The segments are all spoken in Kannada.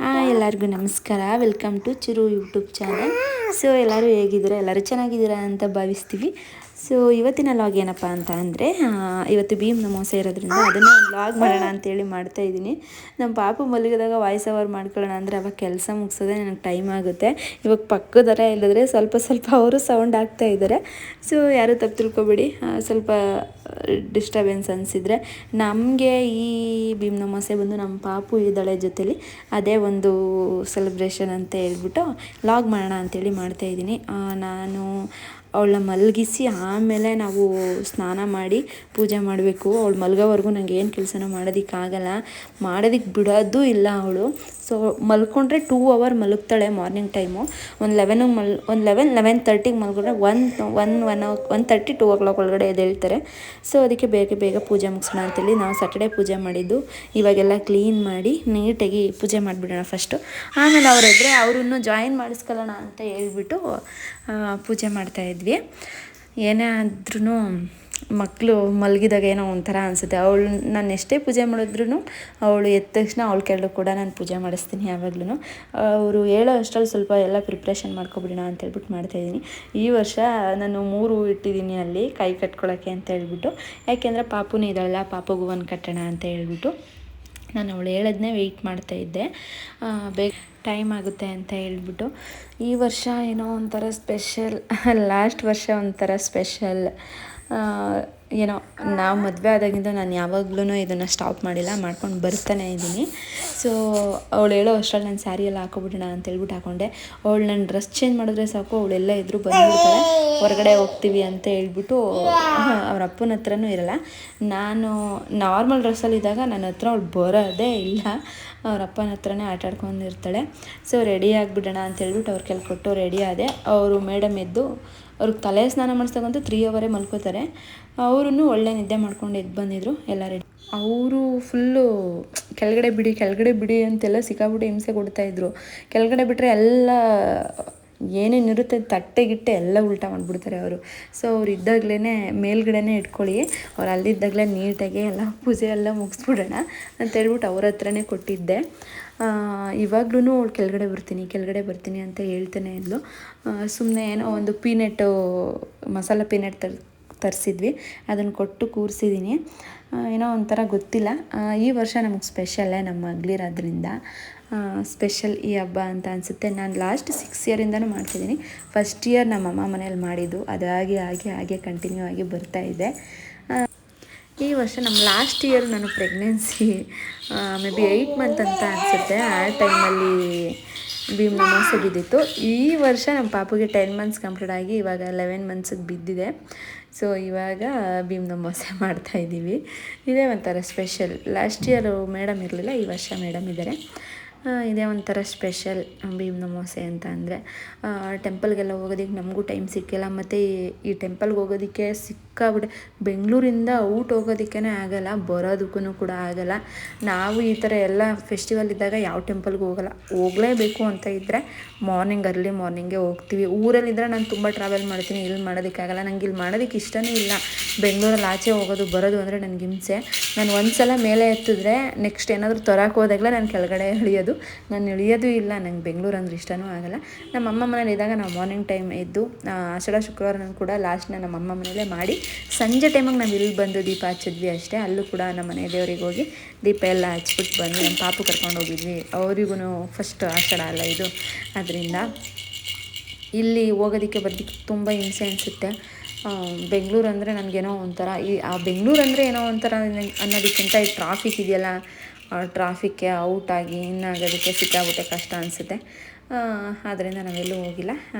ಎಲ್ಲರಿಗೂ ನಮಸ್ಕಾರ. Welcome to Chiru YouTube channel. So ಎಲ್ಲರೂ ಹೇಗಿದ್ದೀರಾ? ಎಲ್ಲರೂ ಚೆನ್ನಾಗಿದ್ದೀರಾ ಅಂತ ಭಾವಿಸ್ತೀವಿ. ಸೊ ಇವತ್ತಿನ ಲಾಗ್ ಏನಪ್ಪ ಅಂತ ಅಂದರೆ, ಇವತ್ತು ಭೀಮ್ ಅಮಾವಾಸ್ಯೆ ಇರೋದ್ರಿಂದ ಅದನ್ನು ಲಾಗ್ ಮಾಡೋಣ ಅಂತೇಳಿ ಮಾಡ್ತಾಯಿದ್ದೀನಿ. ನಮ್ಮ ಪಾಪು ಮಲಗಿದಾಗ ವಾಯ್ಸ್ ಓವರ್ ಮಾಡ್ಕೊಳ್ಳೋಣ ಅಂದರೆ ಅವಾಗ ಕೆಲಸ ಮುಗಿಸೋದೇ ನನಗೆ ಟೈಮ್ ಆಗುತ್ತೆ. ಇವಾಗ ಪಕ್ಕದರ ಇಲ್ಲದ್ರೆ ಸ್ವಲ್ಪ ಅವರು ಸೌಂಡ್ ಆಗ್ತಾ ಇದ್ದಾರೆ. ಸೊ ಯಾರೂ ತಪ್ಪು ತಿಳ್ಕೊಬೇಡಿ, ಸ್ವಲ್ಪ ಡಿಸ್ಟರ್ಬೆನ್ಸ್ ಅನಿಸಿದರೆ. ನಮಗೆ ಈ ಭೀಮ್ ಅಮಾವಾಸ್ಯೆ ಬಂದು ನಮ್ಮ ಪಾಪು ಇದ್ದಾಳೆ ಜೊತೆಲಿ, ಅದೇ ಒಂದು ಸೆಲೆಬ್ರೇಷನ್ ಅಂತ ಹೇಳ್ಬಿಟ್ಟು ಲಾಗ್ ಮಾಡೋಣ ಅಂಥೇಳಿ ಮಾಡ್ತಾಯಿದ್ದೀನಿ. ನಾನು ಅವಳನ್ನ ಮಲಗಿಸಿ ಆಮೇಲೆ ನಾವು ಸ್ನಾನ ಮಾಡಿ ಪೂಜೆ ಮಾಡಬೇಕು. ಅವಳು ಮಲಗೋವರೆಗೂ ನನಗೆ ಏನು ಕೆಲಸನ ಮಾಡೋದಕ್ಕಾಗಲ್ಲ, ಮಾಡೋದಕ್ಕೆ ಬಿಡೋದು ಇಲ್ಲ ಅವಳು. ಸೊ ಮಲ್ಕೊಂಡ್ರೆ 2 ಅವರ್ ಮಲಗ್ತಾಳೆ ಮಾರ್ನಿಂಗ್ ಟೈಮು. ಒಂದು 11:30ಗೆ ಮಲ್ಕೊಂಡ್ರೆ 1:30 2 o'clock ಒಳಗಡೆ ಎದ್ದೇಳ್ತಾರೆ. ಸೊ ಅದಕ್ಕೆ ಬೇಗ ಪೂಜೆ ಮುಗಿಸೋಣ ಅಂತೇಳಿ ನಾವು ಸ್ಯಾಟರ್ಡೇ ಪೂಜೆ ಮಾಡಿದ್ದು. ಇವಾಗೆಲ್ಲ ಕ್ಲೀನ್ ಮಾಡಿ ನೀಟಾಗಿ ಪೂಜೆ ಮಾಡಿಬಿಡೋಣ ಫಸ್ಟು, ಆಮೇಲೆ ಅವರಿದ್ರೆ ಅವ್ರನ್ನು ಜಾಯಿನ್ ಮಾಡಿಸ್ಕೊಳ್ಳೋಣ ಅಂತ ಹೇಳ್ಬಿಟ್ಟು ಪೂಜೆ ಮಾಡ್ತಾಯಿದ್ವಿ. ಏನೇ ಆದ್ರೂ ಮಕ್ಕಳು ಮಲಗಿದಾಗ ಏನೋ ಒಂಥರ ಅನಿಸುತ್ತೆ. ನಾನು ಎಷ್ಟೇ ಪೂಜೆ ಮಾಡಿದ್ರೂ ಅವಳು ಎದ್ದ ತಕ್ಷಣ ಅವಳ ಕೆಳಗೆ ಕೂಡ ನಾನು ಪೂಜೆ ಮಾಡಿಸ್ತೀನಿ ಯಾವಾಗ್ಲೂ. ಅವರು ಹೇಳೋ ಅಷ್ಟರಲ್ಲಿ ಸ್ವಲ್ಪ ಎಲ್ಲ ಪ್ರಿಪ್ರೇಷನ್ ಮಾಡ್ಕೊಬಿಡೋಣ ಅಂತ ಹೇಳ್ಬಿಟ್ಟು ಮಾಡ್ತಾಯಿದ್ದೀನಿ. ಈ ವರ್ಷ ನಾನು 3 ಹೂ ಇಟ್ಟಿದ್ದೀನಿ ಅಲ್ಲಿ ಕೈ ಕಟ್ಕೊಳ್ಳೋಕ್ಕೆ ಅಂತ ಹೇಳ್ಬಿಟ್ಟು. ಯಾಕೆಂದರೆ ಪಾಪುನೂ ಇದ್ದಾಳಲ್ಲ, ಪಾಪುಗೂ ಒಂದು ಕಟ್ಟೋಣ ಅಂತ ಹೇಳ್ಬಿಟ್ಟು ನಾನು ಅವಳು ಹೇಳೋದನ್ನೇ ವೆಯ್ಟ್ ಮಾಡ್ತಾಯಿದ್ದೆ. ಬೇಗ ಟೈಮ್ ಆಗುತ್ತೆ ಅಂತ ಹೇಳ್ಬಿಟ್ಟು ಈ ವರ್ಷ ಏನೋ ಒಂಥರ ಸ್ಪೆಷಲ್. ಲಾಸ್ಟ್ ವರ್ಷ ಒಂಥರ ಸ್ಪೆಷಲ್. ಏನೋ ನಾವು ಮದುವೆ ಆದಾಗಿಂದ ನಾನು ಯಾವಾಗ್ಲೂ ಇದನ್ನು ಸ್ಟಾಪ್ ಮಾಡಿಲ್ಲ, ಮಾಡ್ಕೊಂಡು ಬರ್ತಾನೆ ಇದ್ದೀನಿ. ಸೊ ಅವಳು ಹೇಳೋ ಅಷ್ಟರಲ್ಲಿ ನಾನು ಸ್ಯಾರಿ ಎಲ್ಲ ಹಾಕೊಬಿಡೋಣ ಅಂತ ಹೇಳ್ಬಿಟ್ಟು ಹಾಕ್ಕೊಂಡೆ. ಅವಳು ನನ್ನ ಡ್ರೆಸ್ ಚೇಂಜ್ ಮಾಡಿದ್ರೆ ಸಾಕು ಅವಳೆಲ್ಲ ಎದುರು ಬಂದುಬಿಡ್ತಾಳೆ. ಹೊರಗಡೆ ಹೋಗ್ತೀವಿ ಅಂತ ಹೇಳ್ಬಿಟ್ಟು ಅವ್ರ ಅಪ್ಪನ ಹತ್ರನೂ ಇರಲ್ಲ. ನಾನು ನಾರ್ಮಲ್ ಡ್ರೆಸ್ಸಲ್ಲಿದ್ದಾಗ ನನ್ನ ಹತ್ರ ಅವಳು ಬರೋದೇ ಇಲ್ಲ, ಅವ್ರ ಅಪ್ಪನ ಹತ್ರನೇ ಆಟಾಡ್ಕೊಂಡಿರ್ತಾಳೆ. ಸೊ ರೆಡಿ ಆಗಿಬಿಡೋಣ ಅಂತ ಹೇಳ್ಬಿಟ್ಟು ಅವ್ರ ಕೆಲ ಕೊಟ್ಟು ರೆಡಿ ಆದೆ. ಅವರು ಮೇಡಮ್ ಎದ್ದು ಅವ್ರಿಗೆ ತಲೆ ಸ್ನಾನ ಮಾಡಿಸ್ದಾಗಂತೂ 3 ಅವರೇ ಮಲ್ಕೋತಾರೆ. ಅವರೂ ಒಳ್ಳೆ ನಿದ್ದೆ ಮಾಡ್ಕೊಂಡು ಎದ್ದು ಬಂದಿದ್ರು ಎಲ್ಲ ರೆಡಿ. ಅವರು ಫುಲ್ಲು ಕೆಳಗಡೆ ಬಿಡಿ ಅಂತೆಲ್ಲ ಸಿಕ್ಕಾಬಿಟ್ಟು ಹಿಂಸೆ ಕೊಡ್ತಾಯಿದ್ರು. ಕೆಳಗಡೆ ಬಿಟ್ಟರೆ ಎಲ್ಲ ಏನೇನಿರುತ್ತೆ ತಟ್ಟೆ ಎಲ್ಲ ಉಲ್ಟಾ ಮಾಡಿಬಿಡ್ತಾರೆ ಅವರು. ಸೊ ಅವ್ರು ಇದ್ದಾಗಲೇ ಮೇಲ್ಗಡೆನೇ ಇಟ್ಕೊಳ್ಳಿ, ಅವ್ರು ಅಲ್ಲಿದ್ದಾಗಲೇ ನೀಟಾಗಿ ಎಲ್ಲ ಪೂಜೆ ಎಲ್ಲ ಮುಗಿಸ್ಬಿಡೋಣ ಅಂತ ಹೇಳ್ಬಿಟ್ಟು ಅವ್ರ ಹತ್ರನೇ ಕೊಟ್ಟಿದ್ದೆ. ಇವಾಗ್ಲೂ ಅವಳು ಕೆಳಗಡೆ ಬರ್ತೀನಿ ಅಂತ ಹೇಳ್ತಾನೆ ಇದ್ಲು. ಸುಮ್ಮನೆ ಏನೋ ಒಂದು ಮಸಾಲ ಪೀನಟ್ ತರಿಸಿದ್ವಿ, ಅದನ್ನು ಕೊಟ್ಟು ಕೂರಿಸಿದ್ದೀನಿ. ಏನೋ ಒಂಥರ ಗೊತ್ತಿಲ್ಲ. ಈ ವರ್ಷ ನಮಗೆ ಸ್ಪೆಷಲ್ಲೇ, ನಮ್ಮ ಮಗಳಿರೋದ್ರಿಂದ ಸ್ಪೆಷಲ್ ಈ ಹಬ್ಬ ಅಂತ ಅನಿಸುತ್ತೆ. ನಾನು ಲಾಸ್ಟ್ 6 ಇಯರಿಂದನೂ ಮಾಡ್ತಿದ್ದೀನಿ. ಫಸ್ಟ್ ಇಯರ್ ನಮ್ಮಮ್ಮ ಮನೇಲಿ ಮಾಡಿದ್ದು, ಅದಾಗಿ ಹಾಗೆ ಕಂಟಿನ್ಯೂ ಆಗಿ ಬರ್ತಾಯಿದೆ. ಈ ವರ್ಷ ನಮ್ಮ ಲಾಸ್ಟ್ ಇಯರ್ ನಾನು ಪ್ರೆಗ್ನೆನ್ಸಿ ಮೇ ಬಿ 8 ಮಂತ್ ಅಂತ ಅನಿಸುತ್ತೆ, ಆ ಟೈಮಲ್ಲಿ ಭೀಮ್ ಅಮಾವಾಸ್ಯೆ ಬಿದ್ದಿತ್ತು. ಈ ವರ್ಷ ನಮ್ಮ ಪಾಪುಗೆ 10 ಮಂತ್ಸ್ ಕಂಪ್ಲೀಟ್ ಆಗಿ ಇವಾಗ 11 ಮಂತ್ಸಿಗೆ ಬಿದ್ದಿದೆ. ಸೊ ಇವಾಗ ಭೀಮ್ ಅಮಾವಾಸ್ಯೆ ಮಾಡ್ತಾಯಿದ್ದೀವಿ. ಇದೇ ಒಂಥರ ಸ್ಪೆಷಲ್. ಲಾಸ್ಟ್ ಇಯರ್ ಮೇಡಮ್ ಇರಲಿಲ್ಲ, ಈ ವರ್ಷ ಮೇಡಮ್ ಇದ್ದಾರೆ. ಇದೇ ಒಂಥರ ಸ್ಪೆಷಲ್ ಭೀಮ್ ಅಮಾವಾಸ್ಯೆ ಅಂತ ಅಂದರೆ. ಟೆಂಪಲ್ಗೆಲ್ಲ ಹೋಗೋದಕ್ಕೆ ನಮಗೂ ಟೈಮ್ ಸಿಕ್ಕಿಲ್ಲ, ಮತ್ತು ಈ ಟೆಂಪಲ್ಗೆ ಹೋಗೋದಕ್ಕೆ ಸಿಕ್ಕಾಬಿಟ್ಟೆ. ಬೆಂಗಳೂರಿಂದ ಔಟ್ ಹೋಗೋದಕ್ಕೇ ಆಗಲ್ಲ, ಬರೋದಕ್ಕೂ ಕೂಡ ಆಗಲ್ಲ. ನಾವು ಈ ಥರ ಎಲ್ಲ ಫೆಸ್ಟಿವಲ್ ಇದ್ದಾಗ ಯಾವ ಟೆಂಪಲ್ಗೂ ಹೋಗಲೇಬೇಕು ಅಂತ ಇದ್ದರೆ ಅರ್ಲಿ ಮಾರ್ನಿಂಗೇ ಹೋಗ್ತೀವಿ. ಊರಲ್ಲಿದ್ದರೆ ನಾನು ತುಂಬ ಟ್ರಾವೆಲ್ ಮಾಡ್ತೀನಿ, ಇಲ್ಲಿ ಮಾಡೋದಕ್ಕಾಗಲ್ಲ. ನನಗೆ ಇಲ್ಲಿ ಮಾಡೋದಕ್ಕೆ ಇಷ್ಟವೇ ಇಲ್ಲ. ಬೆಂಗಳೂರಲ್ಲಿ ಆಚೆ ಹೋಗೋದು ಬರೋದು ಅಂದರೆ ನನಗೆ ಹಿಂಸೆ. ನಾನು ಒಂದು ಸಲ ಮೇಲೆ ಎತ್ತಿದ್ರೆ ನೆಕ್ಸ್ಟ್ ಏನಾದರೂ ತರಕ್ಕೆ ಹೋದಾಗಲೇ ನಾನು ಕೆಳಗಡೆ ಇಳಿಯೋದು. ನಾನು ಇಳಿಯೋದು ಇಲ್ಲ, ನಂಗೆ ಬೆಂಗಳೂರು ಅಂದ್ರೆ ಇಷ್ಟವೂ ಆಗಲ್ಲ. ನಮ್ಮ ಅಮ್ಮ ಮನೇಲಿ ಇದ್ದಾಗ ನಾವು ಮಾರ್ನಿಂಗ್ ಟೈಮ್ ಎದ್ದು ಆಷಾಢ ಶುಕ್ರವಾರ ಕೂಡ ಲಾಸ್ಟ್ನ ನಮ್ಮ ಅಮ್ಮ ಮನೇಲೇ ಮಾಡಿ ಸಂಜೆ ಟೈಮಿಗೆ ನಾವು ಇಲ್ಲಿ ಬಂದು ದೀಪ ಹಚ್ಚಿದ್ವಿ ಅಷ್ಟೇ. ಅಲ್ಲೂ ಕೂಡ ನಮ್ಮ ಮನೆ ದೇವರಿಗೆ ಹೋಗಿ ದೀಪ ಎಲ್ಲ ಹಚ್ಬಿಟ್ಟು ಬಂದು ನಮ್ಮ ಪಾಪು ಕರ್ಕೊಂಡು ಹೋಗಿದ್ವಿ. ಅವರಿಗೂ ಫಸ್ಟ್ ಆಷಾಢ ಅಲ್ಲ ಇದು, ಅದರಿಂದ ಇಲ್ಲಿ ಹೋಗೋದಕ್ಕೆ ಬರೋದಕ್ಕೆ ತುಂಬ ಹಿಂಸೆ ಅನಿಸುತ್ತೆ. ಬೆಂಗಳೂರು ಅಂದರೆ ನನಗೇನೋ ಒಂಥರ, ಬೆಂಗಳೂರು ಅಂದರೆ ಏನೋ ಒಂಥರ ಅನ್ನೋದಕ್ಕಿಂತ ಈ ಟ್ರಾಫಿಕ್ ಇದೆಯಲ್ಲ, ಟ್ರಾಫಿಕ್ಗೆ ಔಟಾಗಿ ಇನ್ನಾಗೋದಕ್ಕೆ ಸಿಕ್ಕಾಬಿಟ್ಟೆ ಕಷ್ಟ ಅನಿಸುತ್ತೆ. ಆದ್ದರಿಂದ ನಾವೆಲ್ಲೂ ಹೋಗಿಲ್ಲ,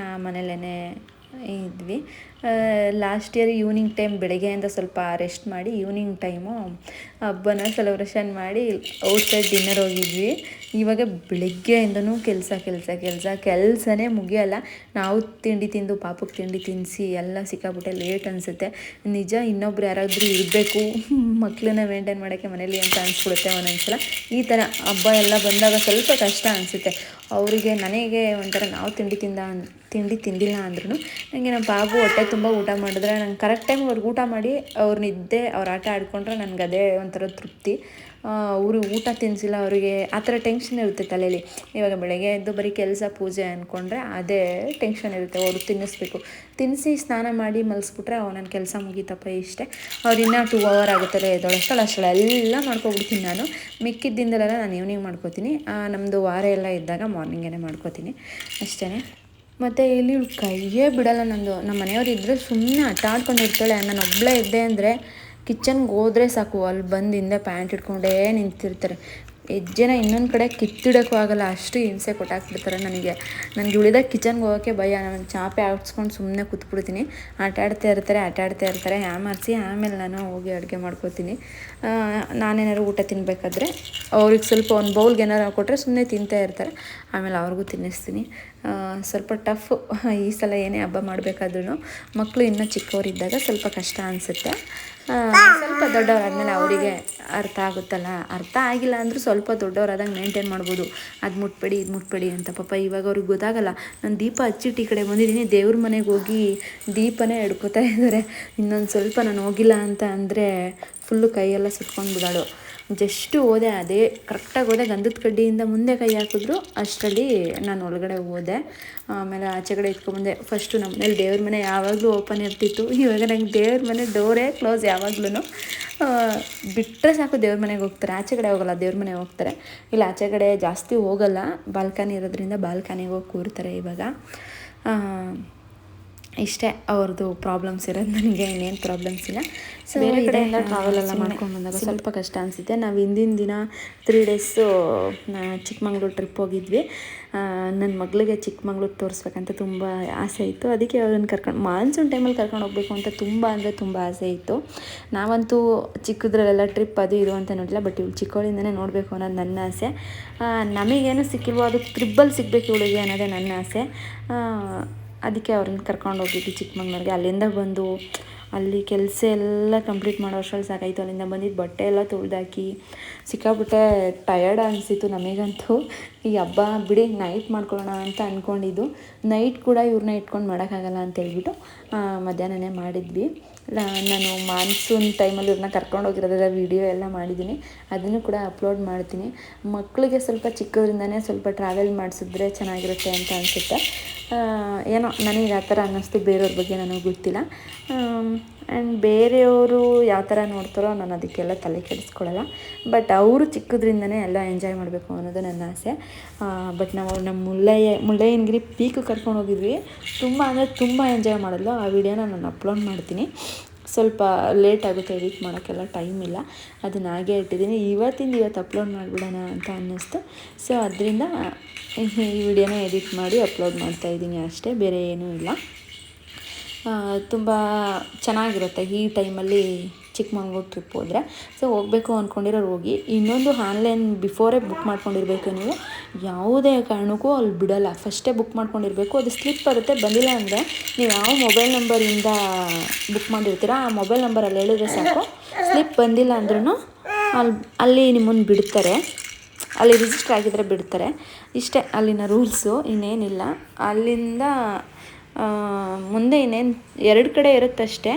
ಮನೇಲೇ ಇದ್ವಿ. ಲಾಸ್ಟ್ ಇಯರ್ ಈವ್ನಿಂಗ್ ಟೈಮ್ ಬೆಳಗ್ಗೆಯಿಂದ ಸ್ವಲ್ಪ ರೆಸ್ಟ್ ಮಾಡಿ ಈವ್ನಿಂಗ್ ಟೈಮು ಹಬ್ಬನ ಸೆಲೆಬ್ರೇಷನ್ ಮಾಡಿ ಔಟ್ಸೈಡ್ ಡಿನ್ನರ್ ಹೋಗಿದ್ವಿ. ಇವಾಗ ಬೆಳಗ್ಗೆಯಿಂದನೂ ಕೆಲಸನೇ ಮುಗಿಯಲ್ಲ. ನಾವು ತಿಂಡಿ ತಿಂದು ಪಾಪಕ್ಕೆ ತಿಂಡಿ ತಿನ್ನಿಸಿ ಎಲ್ಲ ಸಿಕ್ಕಾಬಿಟ್ಟೆ ಲೇಟ್ ಅನಿಸುತ್ತೆ. ನಿಜ ಇನ್ನೊಬ್ರು ಯಾರಾದರೂ ಇರಬೇಕು ಮಕ್ಕಳನ್ನ ಮೇಂಟೈನ್ ಮಾಡೋಕ್ಕೆ ಮನೇಲಿ ಅಂತ ಅನಿಸ್ಬಿಡುತ್ತೆ ಒಂದೊಂದ್ಸಲ. ಈ ಥರ ಹಬ್ಬ ಎಲ್ಲ ಬಂದಾಗ ಸ್ವಲ್ಪ ಕಷ್ಟ ಅನಿಸುತ್ತೆ ಅವರಿಗೆ. ನನಗೆ ಒಂಥರ ನಾವು ತಿಂಡಿ ತಿಂದಿಲ್ಲ ಅಂದ್ರೂ ನನಗೆ ನಮ್ಮ ಪಾಪು ಹೊಟ್ಟೆ ತುಂಬ ಊಟ ಮಾಡಿದ್ರೆ ನಂಗೆ ಕರೆಕ್ಟ್ ಟೈಮ್ ಅವ್ರಿಗೆ ಊಟ ಮಾಡಿ ಅವ್ರ ನಿದ್ದೆ ಅವ್ರ ಆಟ ಆಡಿಕೊಂಡ್ರೆ ನನಗೆ ಅದೇ ಒಂಥರ ತೃಪ್ತಿ. ಅವರು ಊಟ ತಿನ್ನಿಸಿಲ್ಲ ಅವರಿಗೆ ಆ ಥರ ಟೆನ್ಷನ್ ಇರುತ್ತೆ ತಲೆಯಲ್ಲಿ. ಇವಾಗ ಬೆಳಗ್ಗೆ ಎದ್ದು ಬರೀ ಕೆಲಸ ಪೂಜೆ ಅಂದ್ಕೊಂಡ್ರೆ ಅದೇ ಟೆನ್ಷನ್ ಇರುತ್ತೆ. ಅವರು ತಿನ್ನಿಸಿ ಸ್ನಾನ ಮಾಡಿ ಮಲಗಿಸ್ಬಿಟ್ರೆ ನನ್ನ ಕೆಲಸ ಮುಗೀತಪ್ಪ ಇಷ್ಟೇ. ಅವ್ರು ಇನ್ನೂ 2 hour ಆಗುತ್ತಲ್ಲ ಎದ್ದೊಳಷ್ಟಲ್ಲ ಎಲ್ಲ ಮಾಡ್ಕೊಬಿಡ್ತೀನಿ ನಾನು. ಮಿಕ್ಕಿದ್ದಿಂದಲೆಲ್ಲ ನಾನು ಈವ್ನಿಂಗ್ ಮಾಡ್ಕೋತೀನಿ. ನಮ್ಮದು ವಾರ ಎಲ್ಲ ಇದ್ದಾಗ ಮಾರ್ನಿಂಗೇ ಮಾಡ್ಕೋತೀನಿ ಅಷ್ಟೇ. ಮತ್ತು ಇಲ್ಲಿ ಕೈಯೇ ಬಿಡಲ್ಲ ನಂದು. ನಮ್ಮ ಮನೆಯವ್ರು ಇದ್ದರೆ ಸುಮ್ಮನೆ ಆಟ ಆಡ್ಕೊಂಡಿರ್ತಾಳೆ. ನಾನು ಒಬ್ಬಳೇ ಇದ್ದೆ ಅಂದರೆ ಕಿಚನ್ಗೆ ಹೋದರೆ ಸಾಕು, ಅಲ್ಲಿ ಬಂದು ಹಿಂದೆ ಪ್ಯಾಂಟ್ ಇಟ್ಕೊಂಡೇ ನಿಂತಿರ್ತಾರೆ. ಹೆಜ್ಜೆನ ಇನ್ನೊಂದು ಕಡೆ ಕಿತ್ತಿಡೋಕ್ಕೂ ಆಗೋಲ್ಲ, ಅಷ್ಟು ಹಿಂಸೆ ಕೊಟ್ಟಾಕ್ಬಿಡ್ತಾರೆ ನನಗೆ ಉಳಿದಾಗ ಕಿಚನ್ಗೆ ಹೋಗೋಕ್ಕೆ ಭಯ. ನಾನು ಚಾಪೆ ಆಡ್ಸ್ಕೊಂಡು ಸುಮ್ಮನೆ ಕೂತ್ಬಿಡ್ತೀನಿ. ಆಟ ಆಡ್ತಾ ಇರ್ತಾರೆ ಯಾಮಾರಿಸಿ. ಆಮೇಲೆ ನಾನು ಹೋಗಿ ಅಡುಗೆ ಮಾಡ್ಕೋತೀನಿ. ನಾನೇನಾದ್ರು ಊಟ ತಿನ್ನಬೇಕಾದ್ರೆ ಅವ್ರಿಗೆ ಸ್ವಲ್ಪ ಒಂದು ಬೌಲ್ಗೆ ಏನಾರು ಕೊಟ್ಟರೆ ಸುಮ್ಮನೆ ತಿಂತಾ ಇರ್ತಾರೆ. ಆಮೇಲೆ ಅವ್ರಿಗೂ ತಿನ್ನಿಸ್ತೀನಿ. ಸ್ವಲ್ಪ ಟಫ್ ಈ ಸಲ ಏನೇ ಹಬ್ಬ ಮಾಡಬೇಕಾದ್ರೂ. ಮಕ್ಕಳು ಇನ್ನೂ ಚಿಕ್ಕವರಿದ್ದಾಗ ಸ್ವಲ್ಪ ಕಷ್ಟ ಅನಿಸುತ್ತೆ. ಸ್ವಲ್ಪ ದೊಡ್ಡವರಾದ್ಮೇಲೆ ಅವರಿಗೆ ಅರ್ಥ ಆಗುತ್ತಲ್ಲ. ಅರ್ಥ ಆಗಿಲ್ಲ ಅಂದರೂ ಸ್ವಲ್ಪ ದೊಡ್ಡವರಾದಾಗ ಮೇಂಟೈನ್ ಮಾಡ್ಬೋದು. ಅದು ಮುಟ್ಬೇಡಿ ಇದು ಮುಟ್ಬೇಡಿ ಅಂತ. ಪಾಪ ಇವಾಗ ಅವ್ರಿಗೆ ಗೊತ್ತಾಗಲ್ಲ. ನಾನು ದೀಪ ಹಚ್ಚಿಟ್ಟು ಈ ಕಡೆ ಬಂದಿದ್ದೀನಿ, ದೇವ್ರ ಮನೆಗೆ ಹೋಗಿ ದೀಪನೇ ಹಿಡ್ಕೊತಾ ಇದ್ದಾರೆ. ಇನ್ನೊಂದು ಸ್ವಲ್ಪ ನಾನು ಹೋಗಿಲ್ಲ ಅಂತ ಅಂದರೆ ಫುಲ್ಲು ಕೈಯೆಲ್ಲ ಸುಟ್ಕೊಂಡು ಬಿಡೋಳು. ಜಸ್ಟು ಹೋದೆ, ಅದೇ ಕರೆಕ್ಟಾಗಿ ಹೋದೆ, ಗಂಧದ ಕಡ್ಡಿಯಿಂದ ಮುಂದೆ ಕೈ ಹಾಕಿದ್ರು ಅಷ್ಟರಲ್ಲಿ ನಾನು ಒಳಗಡೆ ಹೋದೆ. ಆಮೇಲೆ ಆಚೆ ಕಡೆ ಎತ್ಕೊಂಡ್ಬಂದೆ. ಫಸ್ಟು ನಮ್ಮ ಮನೇಲಿ ದೇವ್ರ ಮನೆ ಯಾವಾಗಲೂ ಓಪನ್ ಇರ್ತಿತ್ತು. ಇವಾಗ ನಂಗೆ ದೇವ್ರ ಮನೆ ಡೋರೇ ಕ್ಲೋಸ್ ಯಾವಾಗ್ಲೂ. ಬಿಟ್ಟರೆ ಸಾಕು ದೇವ್ರ ಮನೆಗೆ ಹೋಗ್ತಾರೆ, ಆಚೆ ಕಡೆ ಹೋಗಲ್ಲ, ದೇವ್ರ ಮನೆಗೆ ಹೋಗ್ತಾರೆ. ಇಲ್ಲ ಆಚೆ ಕಡೆ ಜಾಸ್ತಿ ಹೋಗಲ್ಲ, ಬಾಲ್ಕನಿ ಇರೋದ್ರಿಂದ ಬಾಲ್ಕನಿಗೆ ಹೋಗಿ ಕೂರ್ತಾರೆ ಇವಾಗ. ಇಷ್ಟೇ ಅವ್ರದ್ದು ಪ್ರಾಬ್ಲಮ್ಸ್ ಇರೋದು. ನನಗೆ ಇನ್ನೇನು ಪ್ರಾಬ್ಲಮ್ಸ್ ಇಲ್ಲ. ಸೊ ಬೇರೆ ಕಡೆಯಿಂದ ಟ್ರಾವೆಲೆಲ್ಲ ಮಾಡ್ಕೊಂಡು ಬಂದಾಗ ಸ್ವಲ್ಪ ಕಷ್ಟ ಅನಿಸುತ್ತೆ. ನಾವು ಹಿಂದಿನ ದಿನ 3 days ಚಿಕ್ಕಮಂಗ್ಳೂರು ಟ್ರಿಪ್ ಹೋಗಿದ್ವಿ. ನನ್ನ ಮಗಳಿಗೆ ಚಿಕ್ಕಮಂಗ್ಳೂರು ತೋರಿಸ್ಬೇಕಂತ ತುಂಬ ಆಸೆ ಇತ್ತು. ಅದಕ್ಕೆ ಅವ್ರನ್ನ ಕರ್ಕೊಂಡು ಮಾನ್ಸೂನ್ ಟೈಮಲ್ಲಿ ಕರ್ಕೊಂಡು ಹೋಗಬೇಕು ಅಂತ ತುಂಬ ಅಂದರೆ ತುಂಬ ಆಸೆ ಇತ್ತು. ನಾವಂತೂ ಚಿಕ್ಕದ್ರಲ್ಲೆಲ್ಲ ಟ್ರಿಪ್ ಅದು ಇದು ಅಂತ ನೋಡಿಲ್ಲ, ಬಟ್ ಇವಳು ಚಿಕ್ಕವಳಿಂದನೇ ನೋಡಬೇಕು ಅನ್ನೋದು ನನ್ನ ಆಸೆ. ನಮಗೇನು ಸಿಕ್ಕಿಲ್ವೋ ಅದು ಟ್ರಿಪ್ಪಲ್ಲಿ ಸಿಗಬೇಕು ಇವಳಿಗೆ ಅನ್ನೋದೇ ನನ್ನ ಆಸೆ. ಅದಕ್ಕೆ ಅವ್ರನ್ನ ಕರ್ಕೊಂಡು ಹೋಗಿದ್ವಿ ಚಿಕ್ಕಮಂಗ್ಳೂರಿಗೆ. ಅಲ್ಲಿಂದ ಬಂದು ಅಲ್ಲಿ ಕೆಲಸ ಎಲ್ಲ ಕಂಪ್ಲೀಟ್ ಮಾಡೋ ಅಷ್ಟರಲ್ಲಿ ಸಾಕಾಯಿತು. ಅಲ್ಲಿಂದ ಬಂದಿದ್ದು ಬಟ್ಟೆ ಎಲ್ಲ ತೊಳೆದಾಕಿ ಸಿಕ್ಕಾಬಿಟ್ಟೆ ಟಯರ್ಡ್ ಅನಿಸಿತ್ತು ನಮಗಂತೂ. ಈ ಹಬ್ಬ ಬಿಡಿ ನೈಟ್ ಮಾಡ್ಕೊಳ್ಳೋಣ ಅಂತ ಅಂದ್ಕೊಂಡಿದ್ದು. ನೈಟ್ ಕೂಡ ಇವ್ರನ್ನ ಇಟ್ಕೊಂಡು ಮಾಡೋಕ್ಕಾಗಲ್ಲ ಅಂತ ಹೇಳ್ಬಿಟ್ಟು ಮಧ್ಯಾಹ್ನನೇ ಮಾಡಿದ್ವಿ. ನಾನು ಮಾನ್ಸೂನ್ ಟೈಮಲ್ಲಿ ಇವ್ರನ್ನ ಕರ್ಕೊಂಡು ಹೋಗಿರೋದ್ರ ವೀಡಿಯೋ ಎಲ್ಲ ಮಾಡಿದ್ದೀನಿ, ಅದನ್ನು ಕೂಡ ಅಪ್ಲೋಡ್ ಮಾಡ್ತೀನಿ. ಮಕ್ಕಳಿಗೆ ಸ್ವಲ್ಪ ಚಿಕ್ಕದ್ರಿಂದನೇ ಸ್ವಲ್ಪ ಟ್ರಾವೆಲ್ ಮಾಡಿಸಿದ್ರೆ ಚೆನ್ನಾಗಿರುತ್ತೆ ಅಂತ ಅನಿಸುತ್ತೆ. ಏನೋ ನನಗೆ ಆ ಥರ ಅನ್ನಿಸ್ತು, ಬೇರೆಯವ್ರ ಬಗ್ಗೆ ನನಗೆ ಗೊತ್ತಿಲ್ಲ. ಆ್ಯಂಡ್ ಬೇರೆಯವರು ಯಾವ ಥರ ನೋಡ್ತಾರೋ ನಾನು ಅದಕ್ಕೆಲ್ಲ ತಲೆ ಕೆಡಿಸ್ಕೊಳ್ಳಲ್ಲ. ಬಟ್ ಅವರು ಚಿಕ್ಕದ್ರಿಂದನೇ ಎಲ್ಲ ಎಂಜಾಯ್ ಮಾಡಬೇಕು ಅನ್ನೋದು ನನ್ನ ಆಸೆ. ಬಟ್ ನಾವು ನಮ್ಮ ಮುಳ್ಳಯ್ಯನಗಿರಿ ಪೀಕು ಕರ್ಕೊಂಡು ಹೋಗಿದ್ವಿ. ತುಂಬ ಅಂದರೆ ತುಂಬ ಎಂಜಾಯ್ ಮಾಡಿದ್ಲು. ಆ ವಿಡಿಯೋನ ನಾನು ಅಪ್ಲೋಡ್ ಮಾಡ್ತೀನಿ. ಸ್ವಲ್ಪ ಲೇಟ್ ಆಗುತ್ತೆ, ಎಡಿಟ್ ಮಾಡೋಕ್ಕೆಲ್ಲ ಟೈಮ್ ಇಲ್ಲ, ಅದನ್ನ ಹಾಗೆ ಇಟ್ಟಿದ್ದೀನಿ. ಇವತ್ತು ಅಪ್ಲೋಡ್ ಮಾಡಿಬಿಡೋಣ ಅಂತ ಅನ್ನಿಸ್ತು. ಸೊ ಅದರಿಂದ ಈ ವಿಡಿಯೋನ ಎಡಿಟ್ ಮಾಡಿ ಅಪ್ಲೋಡ್ ಮಾಡ್ತಾಯಿದ್ದೀನಿ ಅಷ್ಟೇ, ಬೇರೆ ಏನೂ ಇಲ್ಲ. ತುಂಬ ಚೆನ್ನಾಗಿರುತ್ತೆ ಈ ಟೈಮಲ್ಲಿ ಚಿಕ್ಕಮಂಗ್ಳೂರು ಟ್ರಿಪ್ ಹೋದರೆ. ಸೊ ಹೋಗಬೇಕು ಅಂದ್ಕೊಂಡಿರೋರು ಹೋಗಿ. ಇನ್ನೊಂದು ಆನ್ಲೈನ್ ಬಿಫೋರೇ ಬುಕ್ ಮಾಡ್ಕೊಂಡಿರಬೇಕು ನೀವು, ಯಾವುದೇ ಕಾರಣಕ್ಕೂ ಅಲ್ಲಿ ಬಿಡೋಲ್ಲ. ಫಸ್ಟೇ ಬುಕ್ ಮಾಡ್ಕೊಂಡಿರಬೇಕು. ಅದು ಸ್ಲಿಪ್ ಬರುತ್ತೆ, ಬಂದಿಲ್ಲ ಅಂದರೆ ನೀವು ಯಾವ ಮೊಬೈಲ್ ನಂಬರಿಂದ ಬುಕ್ ಮಾಡಿರ್ತೀರ ಆ ಮೊಬೈಲ್ ನಂಬರಲ್ಲಿ ಹೇಳಿದ್ರೆ ಸಾಕು. ಸ್ಲಿಪ್ ಬಂದಿಲ್ಲ ಅಂದ್ರೂ ಅಲ್ಲಿ ನಿಮ್ಮನ್ನು ಬಿಡ್ತಾರೆ, ಅಲ್ಲಿ ರಿಜಿಸ್ಟರ್ ಆಗಿದ್ದರೆ ಬಿಡ್ತಾರೆ. ಇಷ್ಟೇ ಅಲ್ಲಿನ ರೂಲ್ಸು, ಇನ್ನೇನಿಲ್ಲ. ಅಲ್ಲಿಂದ ಮುಂದೆ ಇನ್ನೇನು 2 ಕಡೆ ಇರುತ್ತಷ್ಟೇ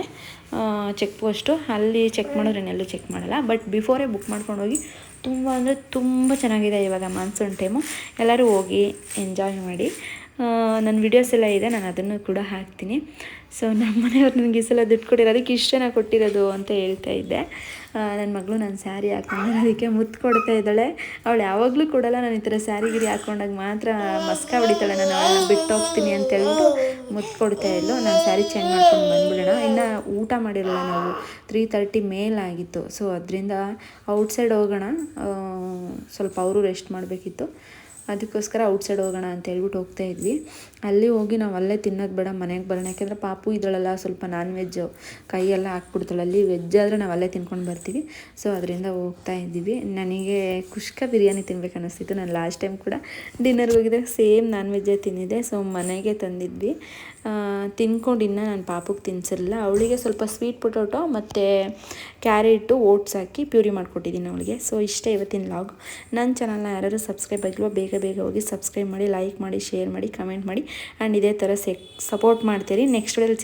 ಚೆಕ್ ಪೋಸ್ಟು. ಅಲ್ಲಿ ಚೆಕ್ ಮಾಡಿದ್ರೆ ಇನ್ನೆಲ್ಲೂ ಚೆಕ್ ಮಾಡಲ್ಲ. ಬಟ್ ಬಿಫೋರೇ ಬುಕ್ ಮಾಡ್ಕೊಂಡು ಹೋಗಿ. ತುಂಬ ಅಂದರೆ ತುಂಬ ಚೆನ್ನಾಗಿದೆ ಇವಾಗ ಮಾನ್ಸೂನ್ ಟೈಮು. ಎಲ್ಲರೂ ಹೋಗಿ ಎಂಜಾಯ್ ಮಾಡಿ. ನನ್ನ ವೀಡಿಯೋಸ್ ಎಲ್ಲ ಇದೆ, ನಾನು ಅದನ್ನು ಕೂಡ ಹಾಕ್ತೀನಿ. ಸೊ ನಮ್ಮ ಮನೆಯವ್ರು ನನಗೆ ಈ ಸಲ ದುಡ್ಡು ಕೊಟ್ಟಿರೋದಕ್ಕೆ ಇಷ್ಟೇ ಕೊಟ್ಟಿರೋದು ಅಂತ ಹೇಳ್ತಾ ಇದ್ದೆ. ನನ್ನ ಮಗಳು ನಾನು ಸ್ಯಾರಿ ಹಾಕ್ಕೊಂಡಿರೋದಕ್ಕೆ ಮುತ್ತು ಕೊಡ್ತಾ ಇದ್ದಾಳೆ. ಅವಳು ಯಾವಾಗಲೂ ಕೊಡಲ್ಲ, ನಾನು ಈ ಥರ ಸ್ಯಾರಿ ಹಾಕ್ಕೊಂಡಾಗ ಮಾತ್ರ ಮಸ್ಕ ಹೊಡಿತಾಳೆ. ನಾನು ಅವಳನ್ನ ಬಿಟ್ಟು ಹೋಗ್ತೀನಿ ಅಂತ ಹೇಳ್ಬಿಟ್ಟು ಮುತ್ತು ಕೊಡ್ತಾ ಇದ್ಲು. ನಾನು ಸ್ಯಾರಿ ಚೇಂಜ್ ಮಾಡ್ಕೊಂಡು ಬಂದುಬಿಡೋಣ. ಇನ್ನು ಊಟ ಮಾಡಿರಲ್ಲ ನಾವು, 3:30 ಮೇಲಾಗಿತ್ತು. ಸೊ ಅದರಿಂದ ಔಟ್ಸೈಡ್ ಹೋಗೋಣ, ಸ್ವಲ್ಪ ಅವರು ರೆಸ್ಟ್ ಮಾಡಬೇಕಿತ್ತು. ಅದಕ್ಕೋಸ್ಕರ ಔಟ್ಸೈಡ್ ಹೋಗೋಣ ಅಂತ ಹೇಳ್ಬಿಟ್ಟು ಹೋಗ್ತಾ ಇದ್ವಿ. ಅಲ್ಲಿ ಹೋಗಿ ನಾವು ಅಲ್ಲೇ ತಿನ್ನೋದು ಬೇಡ, ಮನೆಗೆ ಬರೋಣ. ಯಾಕೆಂದರೆ ಪಾಪು ಇದರಲ್ಲ ಸ್ವಲ್ಪ ನಾನ್ ವೆಜ್ಜು ಕೈಯೆಲ್ಲ ಹಾಕ್ಬಿಡ್ತಾಳೆ. ಅಲ್ಲಿ ವೆಜ್ ಆದರೆ ನಾವು ಅಲ್ಲೇ ತಿನ್ಕೊಂಡು ಬರ್ತೀವಿ. ಸೊ ಅದರಿಂದ ಹೋಗ್ತಾ ಇದ್ದೀವಿ. ನನಗೆ ಕುಷ್ಕ ಬಿರಿಯಾನಿ ತಿನ್ಬೇಕು ಅನ್ನಿಸ್ತಿತ್ತು. ನಾನು ಲಾಸ್ಟ್ ಟೈಮ್ ಕೂಡ ಡಿನ್ನರ್ಗೆ ಹೋಗಿದ್ದಾಗ ಸೇಮ್ ನಾನ್ ವೆಜ್ಜೇ ತಿಂದಿದ್ದೆ. ಸೊ ಮನೆಗೆ ತಂದಿದ್ವಿ, ತಿನ್ಕೊಂಡು ಇನ್ನೂ ನಾನು ಪಾಪುಗೆ ತಿನ್ಸಿರಲಿಲ್ಲ. ಅವಳಿಗೆ ಸ್ವಲ್ಪ ಸ್ವೀಟ್ ಪೊಟೊಟೊ ಮತ್ತು ಕ್ಯಾರೆಟು ಓಟ್ಸ್ ಹಾಕಿ ಪ್ಯೂರಿ ಮಾಡಿಕೊಟ್ಟಿದ್ದೀನಿ ಅವಳಿಗೆ. ಸೊ ಇಷ್ಟೇ ಇವತ್ತಿನ ಲಾಗ್. ನನ್ನ ಚಾನಲ್ನ ಯಾರು ಸಬ್ಸ್ಕ್ರೈಬ್ ಆಗಿಲ್ವೋ ಬೇಗ ಹೋಗಿ ಸಬ್ಸ್ಕ್ರೈಬ್ ಮಾಡಿ, ಲೈಕ್ ಮಾಡಿ, ಶೇರ್ ಮಾಡಿ, ಕಮೆಂಟ್ ಮಾಡಿ. ಆ್ಯಂಡ್ ಇದೇ ಥರ ಸಪೋರ್ಟ್ ಮಾಡ್ತೀರಿ. ನೆಕ್ಸ್ಟ್ ವಿಡಿಯೋಲಿ